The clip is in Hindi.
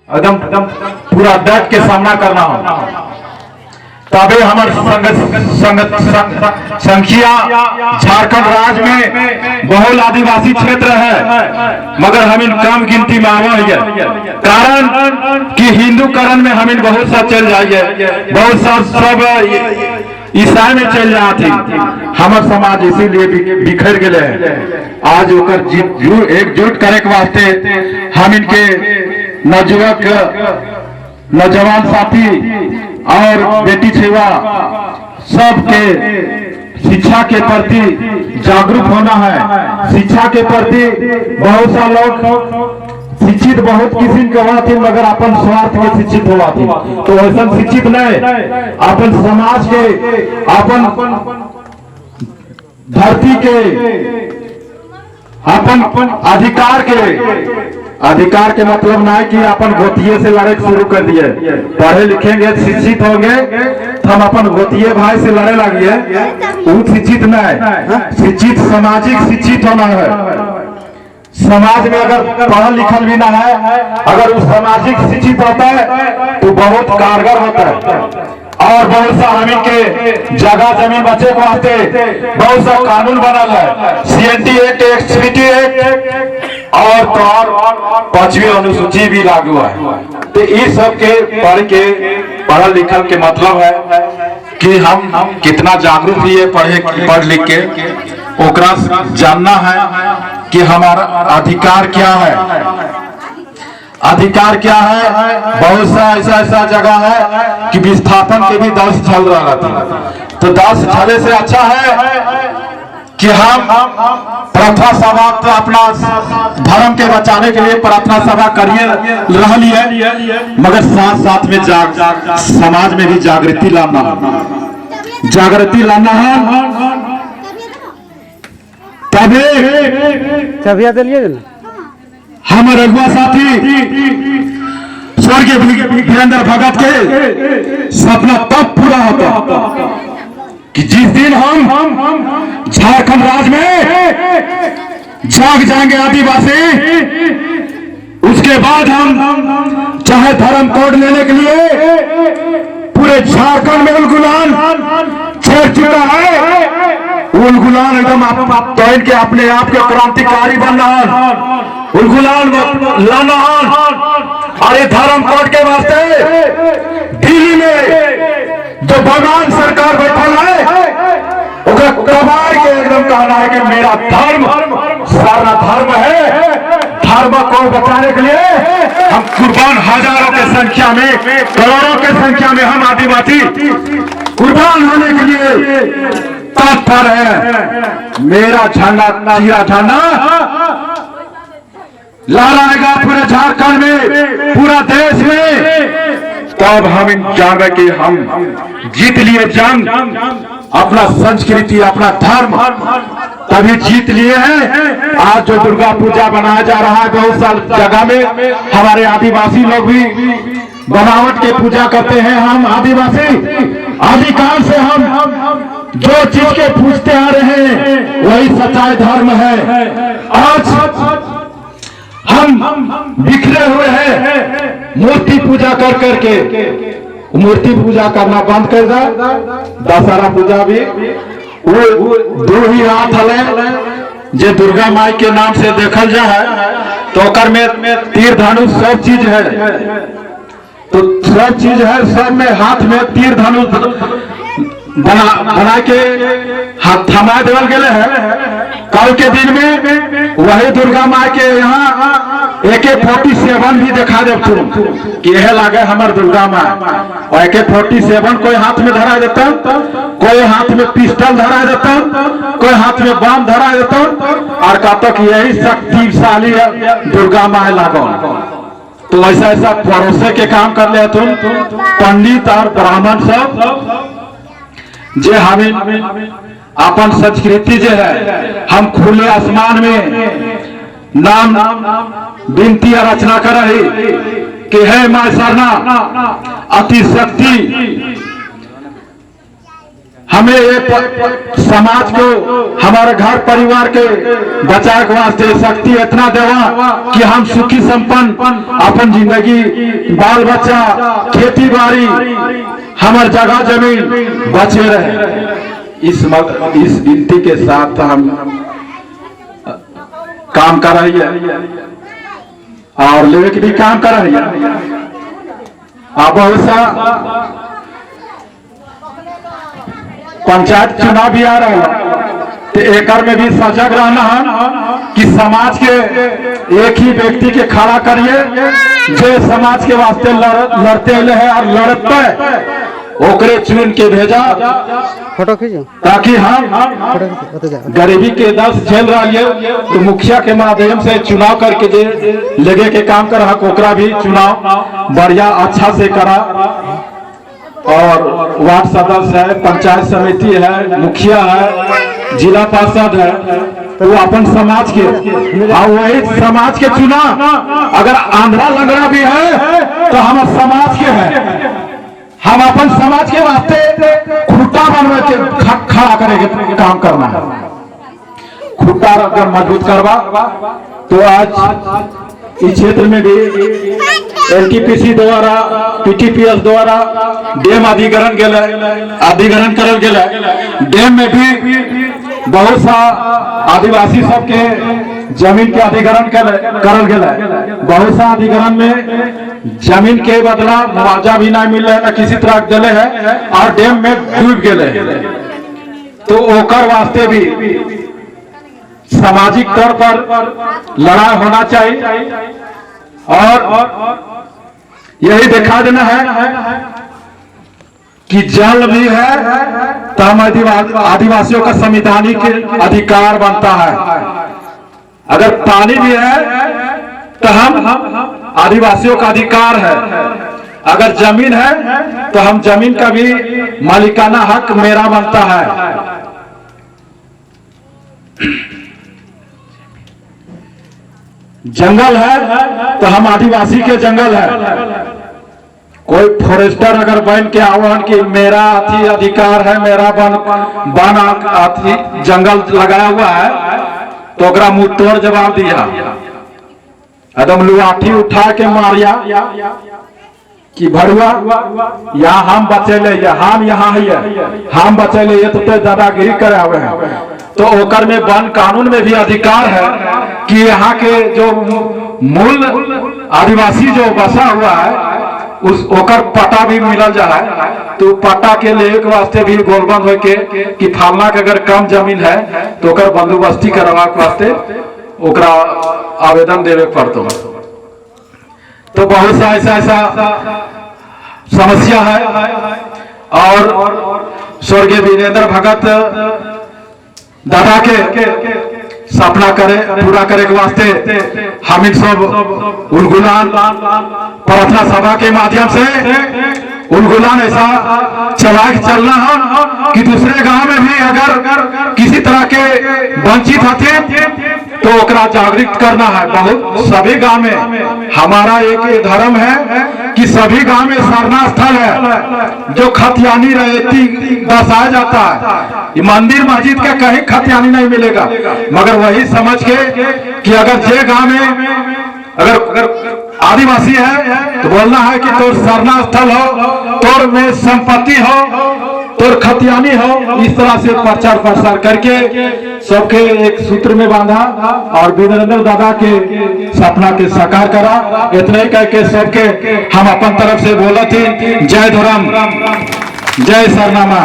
एकदम पूरा डट के सामना करना हो, तबे हमारे संख्या झारखंड राज्य में बहुल आदिवासी क्षेत्र है, मगर हम इन कम गिनती में आवा है। कारण कि हिंदूकरण में हम इन बहुत सा चल जाइए, बहुत सा सब ईसाई में चल जाती, हमार समाज इसीलिए बिखर गए। आज एकजुट करे के वास्ते हम इनके नौजवान साथी और बेटी सेवा सबके शिक्षा के प्रति जागरूक होना है। शिक्षा के प्रति बहुत सा लोग शिक्षित बहुत किसी के हुआ थी, मगर अपन स्वार्थ में शिक्षित हुआ थी, तो ऐसा शिक्षित नहीं, अपन समाज के, अपन धरती के, अपन अधिकार के मतलब ना है कि अपन गोतिये से लड़े शुरू कर दिए। पढ़े लिखेंगे, शिक्षित होंगे तो हम अपन गोतिये भाई से लड़े लगिए, वो शिक्षित नहीं। शिक्षित सामाजिक शिक्षित होना है। समाज में अगर पढ़ा लिखल भी ना है, अगर वो सामाजिक शिक्षित होता है तो बहुत कारगर होता है। और बहुत सा हम के जगह जमीन बचे को आते बहुत सा कानून बनल है, CNT एक्ट, एक्ससीटी एक्ट और तो और 5वीं अनुसूची भी लागू है। तो इस सब के पढ़ लिखल के मतलब है कि हम कितना जागरूक है पढ़ लिख के, ओकरा जानना है कि हमारा अधिकार क्या है। अधिकार क्या है? बहुत सा ऐसा जगह है कि विस्थापन के भी 10 चल रहा था, तो 10 चले से अच्छा है कि हम प्रार्थना सभा तो अपना धर्म के बचाने के लिए प्रार्थना सभा करिए रह लिए, मगर साथ साथ में समाज में भी जागृति लाना है। तभी दिलिए हम रघुआ साथी स्वर्गीय वीरेंद्र भगत के सपना तब पूरा होता कि जिस दिन हम झारखंड राज्य में जाग जाएंगे आदिवासी, उसके बाद हम चाहे धर्म कोड लेने के लिए पूरे झारखंड में उलगुलान छेड़ चुका है। उलगुलान एकदम तो इनके अपने आप के क्रांतिकारी बन रहा, उलगुलान लाना। और ये धर्म कोड के वास्ते दिल्ली में जो भगवान सरकार बैठल है, कबार के एकदम कहना है कि मेरा धर्म सारा धर्म है। धर्म को बचाने के लिए हम कुर्बान हजारों के संख्या में, करोड़ों के संख्या में हम आदिवासी कुर्बान होने के लिए तत्पर है। मेरा झंडा, तेरा झंडा लहराएगा पूरे झारखंड में, पूरा देश में। तब हम जाने कि हम जीत लिए जंग, अपना संस्कृति, अपना धर्म तभी जीत लिए हैं। आज जो दुर्गा पूजा बनाया जा रहा है, बहुत साल जगह में हमारे आदिवासी लोग भी बनावट के पूजा करते हैं। हम आदिवासी आदिकाल से हम जो चीज के पूछते आ रहे हैं वही सच्चाई धर्म है। आज हम बिखरे हुए हैं मूर्ति पूजा कर करके। मूर्ति पूजा करना बंद कर दे। दशहरा पूजा भी वो 2 ही हाथ हले जे दुर्गा माई के नाम से देखल जा है, तो ओकर में तीर धनुष सब चीज है, तो सब चीज है, सब में हाथ में तीर धनुष बना के हाथ थमा देवल गए है। कल के दिन में वही दुर्गा माई के यहाँ AK-47 भी दिखा दे कि यह लागे हमार दुर्गा माँ। AK-47 कोई हाथ में धरा देता, कोई हाथ में पिस्टल धरा देता, कोई हाथ में बम धरा देता, और कहता कि यही शक्तिशाली दुर्गा माँ लागो। तो ऐसा भरोसे के काम कर ले तुम पंडित और ब्राह्मण सब जे हमें अपन संस्कृति जो है, हम खुले आसमान में नाम विनती और रचना कर रही कि है मां सरना अति शक्ति हमें ये समाज को, हमारे घर परिवार के बचाए के वास्ते शक्ति इतना देवा कि हम सुखी संपन्न अपन जिंदगी, बाल बच्चा, खेती बाड़ी, हमार जगह जमीन बचे रहे। इस विनती के साथ हम काम कर रही है और लेवे के भी काम कर रही है। अब बहुत सा पंचायत चुनाव भी आ रहा है, तो एक में भी सजग रहना है कि समाज के एक ही व्यक्ति के खड़ा करिए जो समाज के वास्ते लड़ते हैं और लड़ते ओकरे चुन के भेजा, फोटो खींचो, ताकि हम गरीबी के दर्द झेल रहा है तो मुखिया के माध्यम से चुनाव करके जे लगे के काम कर ओकरा भी चुनाव बढ़िया अच्छा से करा। और वार्ड सदस्य है, पंचायत समिति है, मुखिया है, जिला पार्षद है, तो वो अपन समाज के और वही समाज के चुना। अगर आंध्रा लंगड़ा भी है तो हम समाज के हैं, हम अपन समाज के वास्ते खुट्टा बनवा के खड़ा करेंगे, काम करना है। खुट्टा अगर मजबूत करवा तो आज इस क्षेत्र में भी एलटीपीसी द्वारा, पीटीपीएस द्वारा डैम अधिग्रहण करल गेल। डैम में भी बहुत सा आदिवासी सबके जमीन के अधिग्रहण करल गेल। बहुत सा अधिग्रहण में जमीन के बदला मुआवजा भी नहीं मिले, न किसी तरह दिले है और डैम में डूब गए। तो ओकर वास्ते भी सामाजिक तौर पर लड़ाई होना चाहिए और यही दिखा देना है कि जल भी है तो हम आदिवासियों का संवैधानिक अधिकार बनता है। अगर पानी भी है तो हम आदिवासियों का अधिकार है। अगर जमीन है तो हम जमीन का भी मालिकाना हक मेरा बनता है। जंगल है तो हम आदिवासी के जंगल है। कोई फॉरेस्टर अगर बन के आवन कि मेरा अथी अधिकार है, मेरा वन अथी जंगल लगाया हुआ है, तो ओकरा मुंह तोड़ जवाब दिया, एकदम लुआठी उठा के मारिया कि भरुआ यहाँ हम बचेले, हम यहाँ है, हम बचेले, ये तो दादागिरी करे हुए हैं। तो ओकर में वन कानून में भी अधिकार है कि यहाँ के जो मूल आदिवासी जो बसा हुआ है उस ओकर पट्टा भी मिलल जा है। तो पट्टा के लिए के वास्ते भी गोलबंद हो के कि फलना के अगर कम जमीन है तो ओकर बंदोबस्ती करवा के वास्ते ओकरा आवेदन देवे पड़तो। तो बहुत सा ऐसा समस्या है और स्वर्गीय वीरेंद्र भगत दादा के सपना पूरा करे के वास्ते हम इन सब उलगुलान प्रार्थना सभा के माध्यम से उलगुलान ऐसा चला के चलना है कि दूसरे गांव में भी अगर किसी तरह के वंचित होते तो ओकरा जागृत करना है। बहुत सभी गांव में हमारा एक धर्म है कि सभी गांव में सरना स्थल है जो खतियानी रहती बसाया जाता है। ये मंदिर मस्जिद का कहीं खतियानी नहीं मिलेगा, मगर वही समझ के कि अगर जे गांव में अगर आदिवासी है तो बोलना है कि तोर सरना स्थल हो, तोर में संपत्ति हो, तोर खतियानी हो। इस तरह से प्रचार प्रसार करके सबके एक सूत्र में बांधा और वीरेंद्र दादा के सपना के साकार करा। इतने ही कह के सबके हम अपन तरफ से बोला थी जय धर्म, जय सरनामा।